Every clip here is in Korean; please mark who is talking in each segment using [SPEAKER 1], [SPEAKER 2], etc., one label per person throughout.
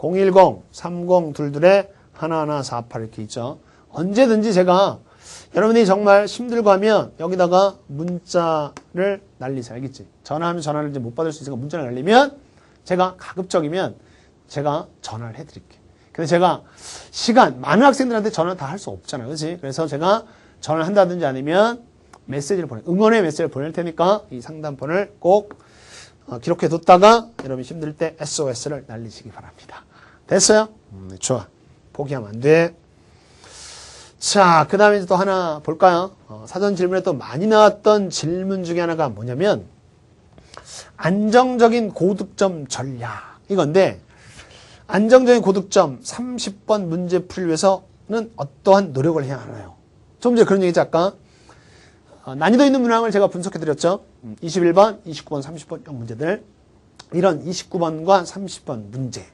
[SPEAKER 1] 010, 30, 둘둘에 1148 이렇게 있죠. 언제든지 제가 여러분이 정말 힘들고 하면 여기다가 문자를 날리세요. 알겠지? 전화하면 전화를 이제 못 받을 수 있으니까 문자를 날리면 제가 가급적이면 제가 전화를 해드릴게요. 근데 제가 많은 학생들한테 전화 다 할 수 없잖아요. 그렇지? 그래서 제가 전화를 한다든지 아니면 응원의 메시지를 보낼 테니까 이 상담번호를 꼭 기록해 뒀다가 여러분이 힘들 때 SOS를 날리시기 바랍니다. 됐어요? 네, 좋아. 포기하면 안 돼. 자, 그 다음에 또 하나 볼까요? 사전 질문에 또 많이 나왔던 질문 중에 하나가 뭐냐면 안정적인 고득점 전략 이건데 안정적인 고득점 30번 문제 풀기 위해서는 어떠한 노력을 해야 하나요? 좀 전에 그런 얘기지 아까 난이도 있는 문항을 제가 분석해 드렸죠. 21번, 29번, 30번 문제들 이런 29번과 30번 문제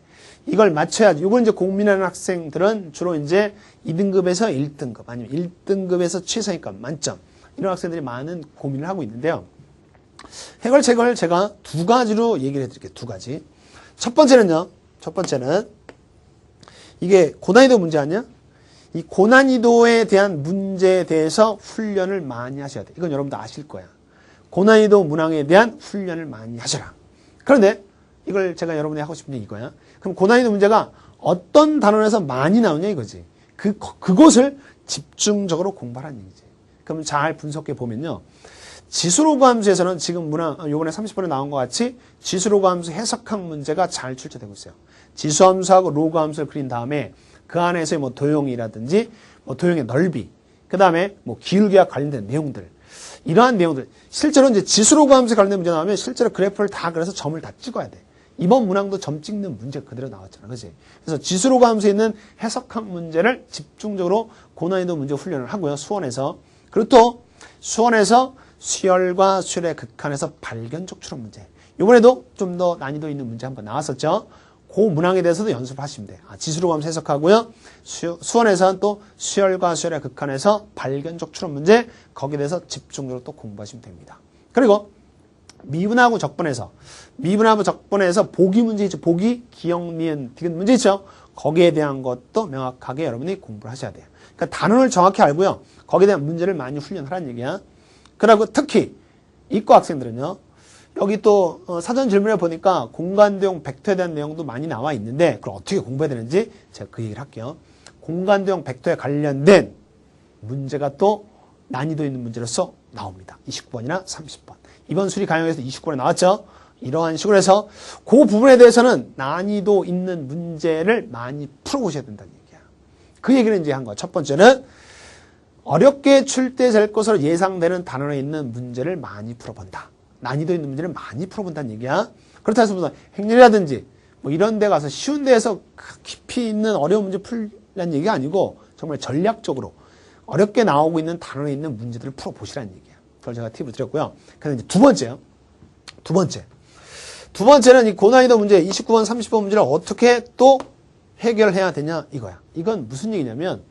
[SPEAKER 1] 이걸 맞춰야지. 이걸 이제 고민하는 학생들은 주로 이제 2등급에서 1등급 아니면 1등급에서 최상위권 만점 이런 학생들이 많은 고민을 하고 있는데요. 해결책을 제가 두 가지로 얘기를 해드릴게요. 두 가지. 첫 번째는 이게 고난이도 문제 아니야? 이 고난이도에 대한 문제에 대해서 훈련을 많이 하셔야 돼. 이건 여러분도 아실 거야. 고난이도 문항에 대한 훈련을 많이 하셔라. 그런데 이걸 제가 여러분이 하고 싶은 게 이거야. 그럼 고난이도 문제가 어떤 단원에서 많이 나오냐 이거지. 그곳을 집중적으로 공부하라는 얘기지. 그럼 잘 분석해 보면요. 지수로그 함수에서는 지금 요번에 30번에 나온 것 같이 지수로그 함수 해석학 문제가 잘 출제되고 있어요. 지수함수하고 로그 함수를 그린 다음에 그 안에서의 뭐 도형이라든지 뭐 도형의 넓이, 그 다음에 뭐 기울기와 관련된 내용들, 이러한 내용들. 실제로 이제 지수로그 함수에 관련된 문제 나오면 실제로 그래프를 다 그려서 점을 다 찍어야 돼. 이번 문항도 점 찍는 문제가 그대로 나왔잖아. 그지? 그래서 지수로그 함수에 있는 해석학 문제를 집중적으로 고난이도 문제 훈련을 하고요. 수원에서. 그리고 또 수원에서 수열과 수열의 극한에서 발견적 추론 문제. 이번에도 좀 더 난이도 있는 문제 한번 나왔었죠. 그 문항에 대해서도 연습을 하시면 돼요. 지수로그 함수 해석하고요. 수원에서는 또 수열과 수열의 극한에서 발견적 추론 문제 거기에 대해서 집중적으로 또 공부하시면 됩니다. 그리고 미분하고 적분에서 보기 문제 있죠. 보기, 기억, 니은, 디귿 문제 있죠. 거기에 대한 것도 명확하게 여러분이 공부를 하셔야 돼요. 그러니까 단원을 정확히 알고요. 거기에 대한 문제를 많이 훈련하라는 얘기야. 그리고 특히 이과 학생들은요. 여기 또 사전 질문에 보니까 공간도형 벡터에 대한 내용도 많이 나와 있는데 그걸 어떻게 공부해야 되는지 제가 그 얘기를 할게요. 공간도형 벡터에 관련된 문제가 또 난이도 있는 문제로서 나옵니다. 29번이나 30번. 이번 수리 강의에서 29번에 나왔죠. 이러한 식으로 해서 그 부분에 대해서는 난이도 있는 문제를 많이 풀어보셔야 된다는 얘기야. 그 얘기를 이제 한 거야. 첫 번째는 어렵게 출제될 것으로 예상되는 단원에 있는 문제를 많이 풀어본다. 난이도 있는 문제를 많이 풀어본다는 얘기야. 그렇다 해서 행렬이라든지 뭐 이런 데 가서 쉬운 데에서 깊이 있는 어려운 문제 풀라는 얘기가 아니고 정말 전략적으로 어렵게 나오고 있는 단원에 있는 문제들을 풀어보시라는 얘기야. 그걸 제가 팁을 드렸고요. 그래서 이제 두 번째는 이 고난이도 문제 29번, 30번 문제를 어떻게 또 해결해야 되냐 이거야. 이건 무슨 얘기냐면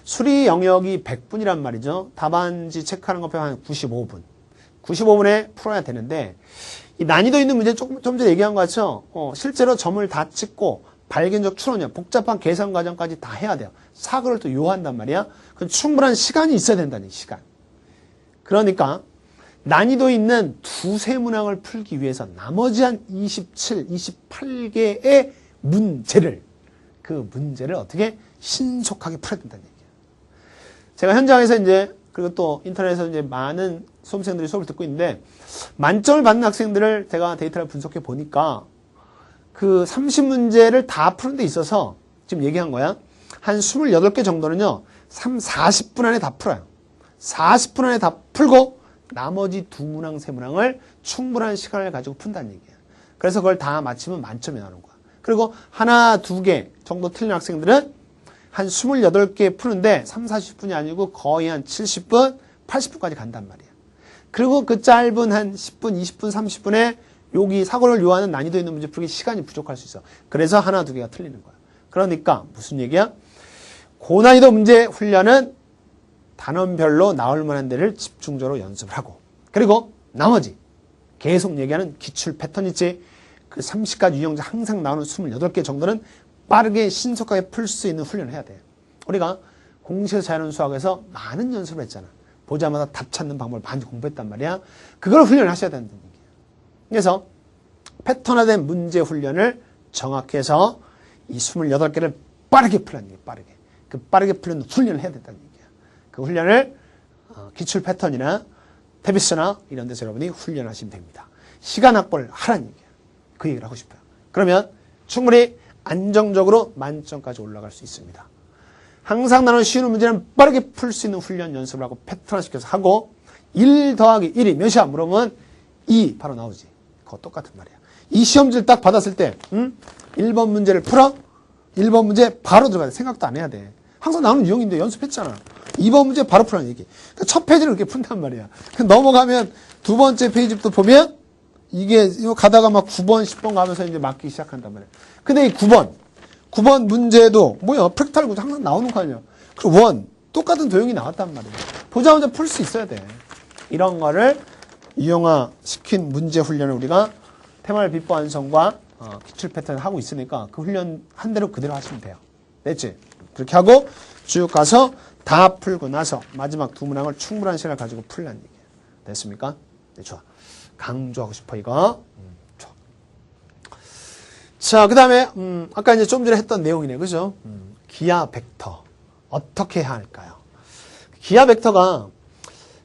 [SPEAKER 1] 수리 영역이 100분이란 말이죠. 답안지 체크하는 거 빼면 한 95분. 95분에 풀어야 되는데 이 난이도 있는 문제 좀 전에 얘기한 것 같죠. 실제로 점을 다 찍고 발견적 추론이야. 복잡한 계산 과정까지 다 해야 돼요. 사고를 또 요한단 말이야. 그럼 충분한 시간이 있어야 된다는 시간. 그러니까 난이도 있는 두세 문항을 풀기 위해서 나머지 한 27, 28개의 문제를 어떻게 신속하게 풀어야 된다는 얘기예요. 제가 현장에서 이제 그리고 또 인터넷에서 이제 많은 수험생들이 수업을 듣고 있는데 만점을 받는 학생들을 제가 데이터를 분석해 보니까 그 30문제를 다 푸는 데 있어서 지금 얘기한 거야. 한 28개 정도는요. 40분 안에 다 풀어요. 40분 안에 다 풀고 나머지 두 문항, 세 문항을 충분한 시간을 가지고 푼다는 얘기야. 그래서 그걸 다 마치면 만점이 나오는 거야. 그리고 하나, 두 개 정도 틀린 학생들은 한 28개 푸는데 3, 40분이 아니고 거의 한 70분, 80분까지 간단 말이야. 그리고 그 짧은 한 10분, 20분, 30분에 여기 사고를 요하는 난이도 있는 문제 풀기 시간이 부족할 수 있어. 그래서 하나, 두 개가 틀리는 거야. 그러니까 무슨 얘기야? 고난이도 문제 훈련은 단원별로 나올 만한 데를 집중적으로 연습을 하고 그리고 나머지 계속 얘기하는 기출 패턴 있지. 그 30가지 유형자 항상 나오는 28개 정도는 빠르게 신속하게 풀 수 있는 훈련을 해야 돼. 우리가 공식에서 자연은 수학에서 많은 연습을 했잖아. 보자마자 답 찾는 방법을 많이 공부했단 말이야. 그걸 훈련을 하셔야 된다는 얘기야. 그래서 패턴화된 문제 훈련을 정확히 해서 이 28개를 빠르게 풀라는 얘기야. 빠르게. 그 빠르게 풀는 훈련을 해야 된다는 얘기야. 그 훈련을 기출 패턴이나 테비스나 이런 데서 여러분이 훈련하시면 됩니다. 시간 확보를 하라는 얘기야. 그 얘기를 하고 싶어요. 그러면 충분히 안정적으로 만점까지 올라갈 수 있습니다. 항상 나는 쉬운 문제는 빠르게 풀 수 있는 훈련 연습을 하고 패턴화시켜서 하고 1 더하기 1이 몇이야? 물으면 2 바로 나오지. 그거 똑같은 말이야. 이 시험지를 딱 받았을 때 1번 문제를 풀어? 1번 문제 바로 들어가야 돼. 생각도 안 해야 돼. 항상 나오는 유형인데 연습했잖아. 2번 문제 바로 풀라는 얘기. 그러니까 첫 페이지를 이렇게 푼단 말이야. 넘어가면 두 번째 페이지부터 보면 이게 가다가 막 9번, 10번 가면서 이제 맞기 시작한단 말이야. 근데 이 9번 문제도 뭐야? 프랙탈 구조 항상 나오는 거 아니야. 그리고 원 똑같은 도형이 나왔단 말이야. 보자마자 풀 수 있어야 돼. 이런 거를 유형화시킨 문제 훈련을 우리가 테마를 비법 완성과 기출 패턴을 하고 있으니까 그 훈련 한 대로 그대로 하시면 돼요. 됐지? 그렇게 하고 쭉 가서 다 풀고 나서 마지막 두 문항을 충분한 시간을 가지고 풀라는 얘기예요. 됐습니까? 네, 좋아. 강조하고 싶어 이거. 좋아. 자, 그 다음에 아까 이제 좀 전에 했던 내용이네, 그죠? 기하 벡터 어떻게 해야 할까요? 기하 벡터가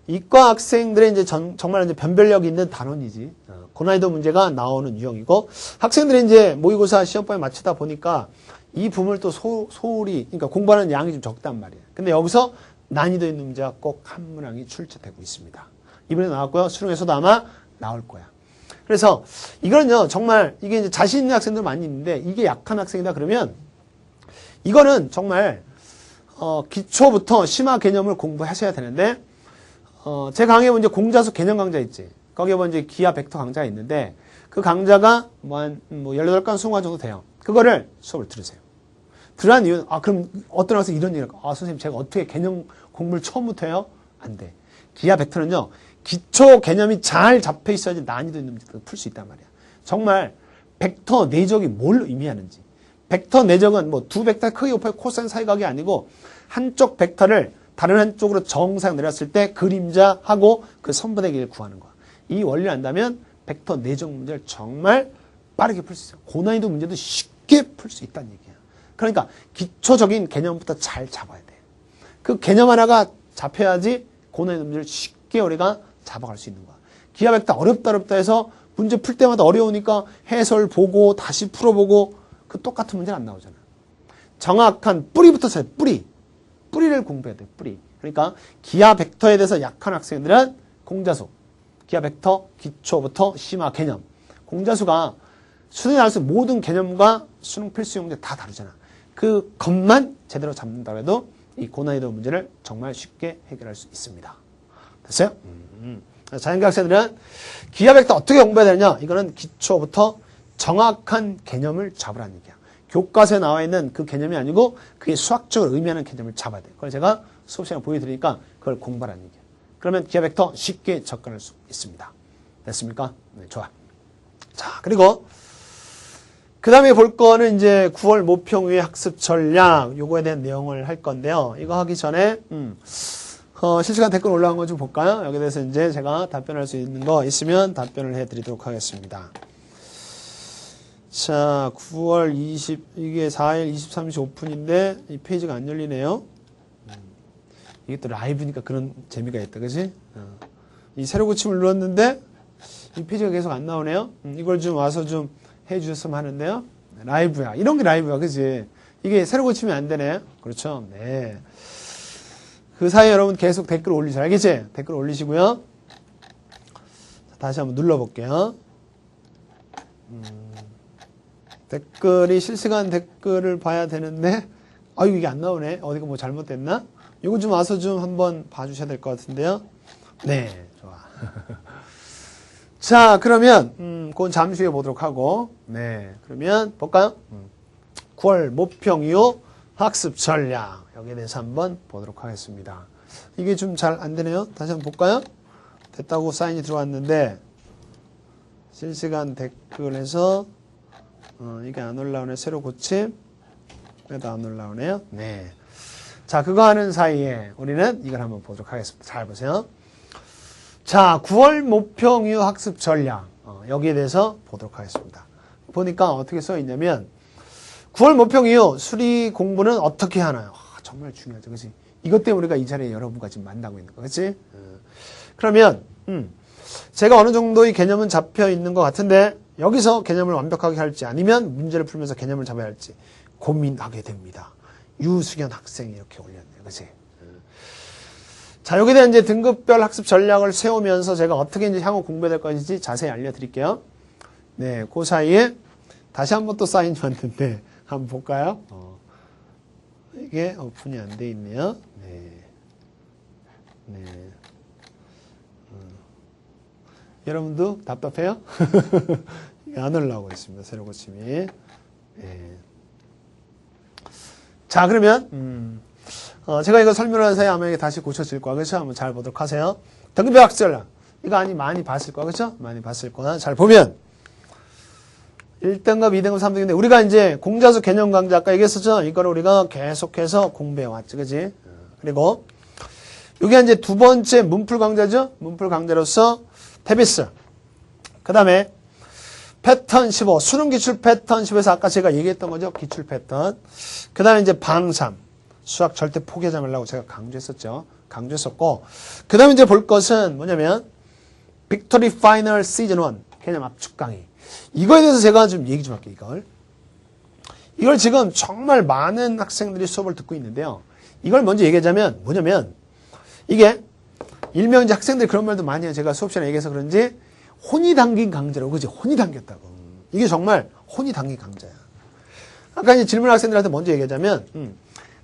[SPEAKER 1] 이과 학생들의 이제 정말 이제 변별력이 있는 단원이지. 고난이도 문제가 나오는 유형이고 학생들이 이제 모의고사 시험범위 맞추다 보니까 이 부분을 또 소홀히 그러니까 공부하는 양이 좀 적단 말이에요. 근데 여기서 난이도 있는 문제가 꼭 한 문항이 출제되고 있습니다. 이번에 나왔고요. 수능에서도 아마 나올 거야. 그래서 이거는요 정말 이게 이제 자신 있는 학생들 많이 있는데 이게 약한 학생이다 그러면 이거는 정말 기초부터 심화 개념을 공부하셔야 되는데 제 강의에 이제 공자수 개념 강좌 있지. 거기에 이제 기하 벡터 강좌가 있는데 그 강좌가 뭐 18강 20강 정도 돼요. 그거를 수업을 들으세요. 들어간 이유는 그럼 어떤 학생이 이런 얘기를 할까? 선생님 제가 어떻게 개념 공부를 처음부터 해요? 안 돼. 기하 벡터는요. 기초 개념이 잘 잡혀 있어야지 난이도 있는 문제를 풀 수 있단 말이야. 정말 벡터 내적이 뭘 의미하는지. 벡터 내적은 뭐 두 벡터 크기 곱하기 코사인 사이각이 아니고 한쪽 벡터를 다른 한쪽으로 정상 내렸을 때 그림자하고 그 선분의 길을 구하는 거야. 이 원리를 안다면 벡터 내적 문제를 정말 빠르게 풀 수 있어요. 고난이도 문제도 쉽게 풀 수 있다는 얘기야. 그러니까 기초적인 개념부터 잘 잡아야 돼. 그 개념 하나가 잡혀야지 고난이도 문제를 쉽게 우리가 잡아갈 수 있는 거야. 기하 벡터 어렵다 해서 문제 풀 때마다 어려우니까 해설 보고 다시 풀어보고 그 똑같은 문제는 안 나오잖아. 정확한 뿌리부터 쳐야 돼. 뿌리를 공부해야 돼. 뿌리. 그러니까 기하 벡터에 대해서 약한 학생들은 공자수, 기하 벡터 기초부터 심화 개념. 공자수가 수능에 나올 수 있는 모든 개념과 수능 필수 문제 다 다르잖아. 그 것만 제대로 잡는다고 해도 이 고난이도 문제를 정말 쉽게 해결할 수 있습니다. 됐어요? 자연계 학생들은 기하 벡터 어떻게 공부해야 되느냐? 이거는 기초부터 정확한 개념을 잡으라는 얘기야. 교과서에 나와 있는 그 개념이 아니고 그게 수학적으로 의미하는 개념을 잡아야 돼. 그걸 제가 수업 시간에 보여드리니까 그걸 공부하라는 얘기야. 그러면 기하 벡터 쉽게 접근할 수 있습니다. 됐습니까? 네, 좋아. 자, 그리고 그 다음에 볼 거는 이제 9월 모평 학습 전략 요거에 대한 내용을 할 건데요. 이거 하기 전에 실시간 댓글 올라온 거 좀 볼까요? 여기에 대해서 이제 제가 답변할 수 있는 거 있으면 답변을 해드리도록 하겠습니다. 자, 9월 20 이게 4일 23시 오픈인데 이 페이지가 안 열리네요. 이게 또 라이브니까 그런 재미가 있다, 그지? 이 새로 고침을 눌렀는데 이 페이지가 계속 안 나오네요. 이걸 좀 와서 좀 해주셨으면 하는데요. 라이브야. 이런 게 라이브야, 그지? 이게 새로 고치면 안 되네. 그렇죠? 네. 그 사이에 여러분 계속 댓글 올리세요. 알겠지? 댓글 올리시고요. 다시 한번 눌러볼게요. 댓글이 실시간 댓글을 봐야 되는데, 아유, 이게 안 나오네. 어디가 뭐 잘못됐나? 이거 좀 와서 좀 한번 봐주셔야 될 것 같은데요. 네, 좋아. 자, 그러면, 그건 잠시 후에 보도록 하고, 네, 그러면 볼까요? 9월 모평 이후 학습 전략. 여기에 대해서 한번 보도록 하겠습니다. 이게 좀 잘 안 되네요. 다시 한번 볼까요? 됐다고 사인이 들어왔는데, 실시간 댓글에서 이게 안 올라오네. 세로 고침. 그래도 안 올라오네요. 네. 자, 그거 하는 사이에 우리는 이걸 한번 보도록 하겠습니다. 잘 보세요. 자, 9월 목표유 학습 전략. 여기에 대해서 보도록 하겠습니다. 보니까 어떻게 써 있냐면 9월 목표유 수리 공부는 어떻게 하나요? 정말 중요하죠. 그렇지? 이것 때문에 우리가 이 자리에 여러분과 지금 만나고 있는 거. 그렇지? 그러면 제가 어느 정도의 개념은 잡혀 있는 것 같은데 여기서 개념을 완벽하게 할지 아니면 문제를 풀면서 개념을 잡아야 할지 고민하게 됩니다. 유수견 학생이 이렇게 올렸네요. 그치? 자, 여기에 대한 이제 등급별 학습 전략을 세우면서 제가 어떻게 이제 향후 공부해야 될 것인지 자세히 알려드릴게요. 네, 그 사이에 다시 한번 또 사인이 왔는데 한번 볼까요? 이게 오픈이 안 돼 있네요. 네. 네. 여러분도 답답해요? 안 올라오고 있습니다. 세로 고침이. 네. 자, 그러면 제가 이거 설명하는 사이에 아마 이게 다시 고쳐질 거야. 그렇죠? 한번 잘 보도록 하세요. 등급별 학습 전략. 이거 많이 봤을 거야. 그렇죠? 많이 봤을 거야. 잘 보면 1등급, 2등급, 3등급인데 우리가 이제 공자수 개념 강좌 아까 얘기했었죠? 이거를 우리가 계속해서 공부해 왔죠. 그지? 그리고 이게 이제 두 번째 문풀 강좌죠? 문풀 강좌로서 테비스. 그 다음에 패턴 15, 수능 기출 패턴 15에서 아까 제가 얘기했던 거죠. 기출 패턴. 그 다음에 이제 방삼. 수학 절대 포기하지 말라고 제가 강조했었죠. 강조했었고. 그 다음에 이제 볼 것은 뭐냐면 빅토리 파이널 시즌 1 개념 압축 강의. 이거에 대해서 제가 좀 얘기 좀 할게요. 이걸 지금 정말 많은 학생들이 수업을 듣고 있는데요. 이걸 먼저 얘기하자면 뭐냐면 이게 일명 이제 학생들이 그런 말도 많이 해요. 제가 수업 시간에 얘기해서 그런지 혼이 담긴 강좌라고. 그지? 혼이 담겼다고. 이게 정말 혼이 담긴 강좌야. 아까 이제 질문 학생들한테 먼저 얘기하자면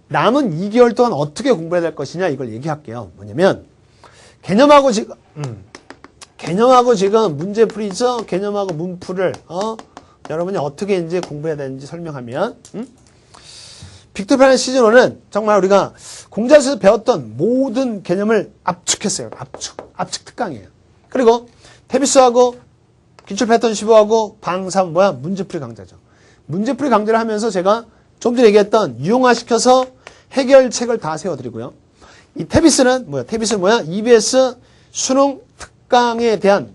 [SPEAKER 1] 남은 2개월 동안 어떻게 공부해야 될 것이냐 이걸 얘기할게요. 뭐냐면 개념하고 지금 문제풀이죠. 개념하고 문풀을 여러분이 어떻게 이제 공부해야 되는지 설명하면 빅토리 파이널 시즌 1은 정말 우리가 공자에서 배웠던 모든 개념을 압축했어요. 압축 특강이에요. 그리고 테비스하고 기출 패턴 15하고 방삼 문제풀이 강좌죠. 문제풀이 강좌를 하면서 제가 좀 전에 얘기했던 유용화시켜서 해결책을 다 세워드리고요. 이 테비스는 뭐야? EBS 수능 특강에 대한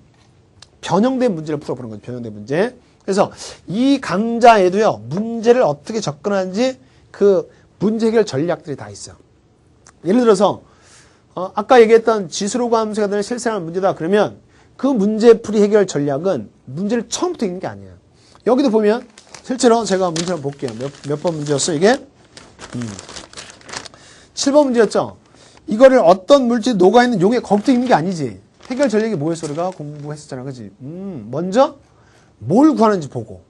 [SPEAKER 1] 변형된 문제를 풀어보는 거죠. 변형된 문제. 그래서 이 강좌에도요. 문제를 어떻게 접근하는지 그 문제 해결 전략들이 다 있어요. 예를 들어서 아까 얘기했던 지수로 함수가 되는 실생활 문제다. 그러면 그 문제풀이 해결 전략은 문제를 처음부터 읽는 게 아니에요. 여기도 보면 실제로 제가 문제 한번 볼게요. 몇 번 문제였어 이게? 7번 문제였죠. 이거를 어떤 물질이 녹아있는 용에 거부터 읽는 게 아니지. 해결 전략이 뭐였어? 우리가 공부했었잖아. 그지? 먼저 뭘 구하는지 보고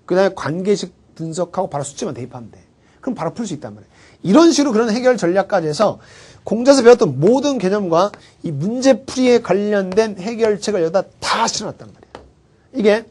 [SPEAKER 1] 그 다음에 관계식 분석하고 바로 수치만 대입하면 돼. 그럼 바로 풀 수 있단 말이야. 이런 식으로 그런 해결 전략까지 해서 공자에서 배웠던 모든 개념과 이 문제풀이에 관련된 해결책을 여기다 다 실어놨단 말이야. 이게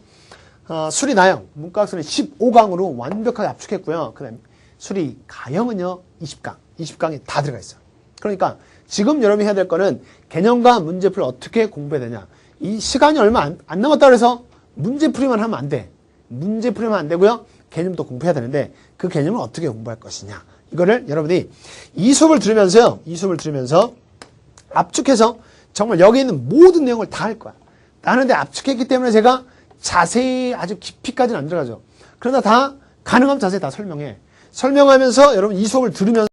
[SPEAKER 1] 수리 나형 문과학습은 15강으로 완벽하게 압축했고요. 그 다음에 수리 가형은요 20강. 20강에 다 들어가 있어요. 그러니까 지금 여러분이 해야 될 거는 개념과 문제풀이 어떻게 공부해야 되냐. 이 시간이 얼마 안 남았다고 해서 문제풀이만 하면 안 돼. 문제풀이만 안 되고요. 개념도 공부해야 되는데 그 개념을 어떻게 공부할 것이냐. 이거를 여러분이 이 수업을 들으면서 압축해서 정말 여기 있는 모든 내용을 다 할 거야. 나는 근데 압축했기 때문에 제가 자세히 아주 깊이까지는 안 들어가죠. 그러나 다 가능하면 자세히 다 설명해. 설명하면서 여러분 이 수업을 들으면서